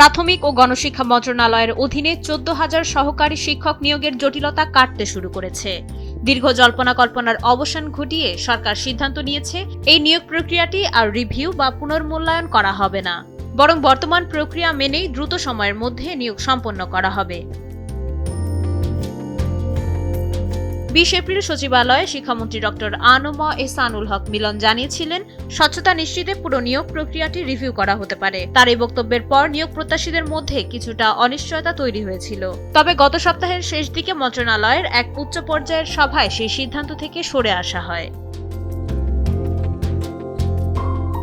প্রাথমিক ও গণশিক্ষা মন্ত্রণালয়ের অধীনে 14,000 সহকারী শিক্ষক নিয়োগের জটিলতা কাটতে শুরু করেছে। দীর্ঘ জল্পনা কল্পনার অবসান ঘটিয়ে সরকার সিদ্ধান্ত নিয়েছে এই নিয়োগ প্রক্রিয়াটি আর রিভিউ বা পুনর্মূল্যায়ন করা হবে না, বরং বর্তমান প্রক্রিয়া মেনেই দ্রুত সময়ের মধ্যে নিয়োগ সম্পন্ন করা হবে। 20 এপ্রিল সচিবালয়ে শিক্ষামন্ত্রী ডক্টর আ.ন.ম এহসানুল হক মিলন জানিয়েছিলেন, স্বচ্ছতা নিশ্চিতে পুরো নিয়োগ প্রক্রিয়াটি রিভিউ করা হতে পারে। তার এই বক্তব্যের পর নিয়োগ প্রত্যাশীদের মধ্যে কিছুটা অনিশ্চয়তা তৈরি হয়েছিল। তবে গত সপ্তাহের শেষ দিকে মন্ত্রণালয়ের এক উচ্চ পর্যায়ের সভায় সেই সিদ্ধান্ত থেকে সরে আসা হয়।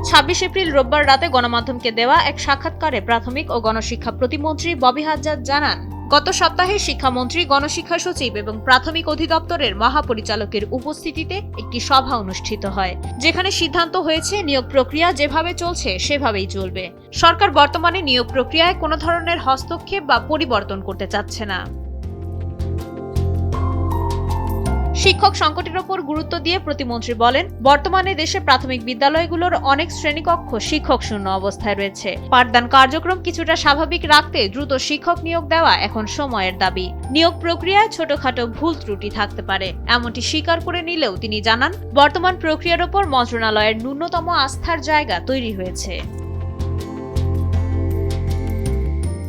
26 এপ্রিল রোববার রাতে গণমাধ্যমকে দেওয়া এক সাক্ষাৎকারে প্রাথমিক ও গণশিক্ষা প্রতিমন্ত্রী ববি হাজ্জাজ জানান, গত সপ্তাহে শিক্ষামন্ত্রী, গণশিক্ষা সচিব এবং প্রাথমিক অধিদপ্তরের মহাপরিচালকের উপস্থিতিতে একটি সভা অনুষ্ঠিত হয়, যেখানে সিদ্ধান্ত হয়েছে নিয়োগ প্রক্রিয়া যেভাবে চলছে সেভাবেই চলবে। সরকার বর্তমানে নিয়োগ প্রক্রিয়ায় কোনো ধরনের হস্তক্ষেপ বা পরিবর্তন করতে চাচ্ছে না। শিক্ষক সংকটের ওপর গুরুত্ব দিয়ে প্রতিমন্ত্রী বলেন, বর্তমানে দেশে প্রাথমিক বিদ্যালয়গুলোর অনেক শ্রেণীকক্ষ শিক্ষক শূন্য অবস্থায় রয়েছে। পাঠদান কার্যক্রম কিছুটা স্বাভাবিক রাখতে দ্রুত শিক্ষক নিয়োগ দেওয়া এখন সময়ের দাবি। নিয়োগ প্রক্রিয়ায় ছোটখাটো ভুল ত্রুটি থাকতে পারে, এমনটি স্বীকার করে নিলেও তিনি জানান, বর্তমান প্রক্রিয়ার ওপর মন্ত্রণালয়ের ন্যূনতম আস্থার জায়গা তৈরি হয়েছে।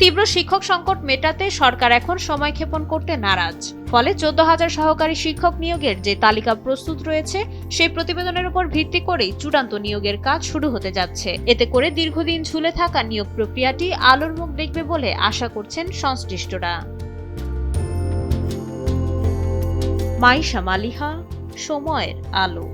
তীব্র শিক্ষক সংকট মেটাতে সরকার এখন সময়ক্ষেপণ করতে নারাজ। ফলে 14,000 সহকারী শিক্ষক নিয়োগের যে তালিকা প্রস্তুত রয়েছে, সেই প্রতিবেদনের উপর ভিত্তি করেই চূড়ান্ত নিয়োগের কাজ শুরু হতে যাচ্ছে। এতে করে দীর্ঘদিন ঝুলে থাকা নিয়োগ প্রক্রিয়াটি আলোর মুখ দেখবে বলে আশা করছেন সংশ্লিষ্টরা। মাইশা মালিহা, সময়ের আলো।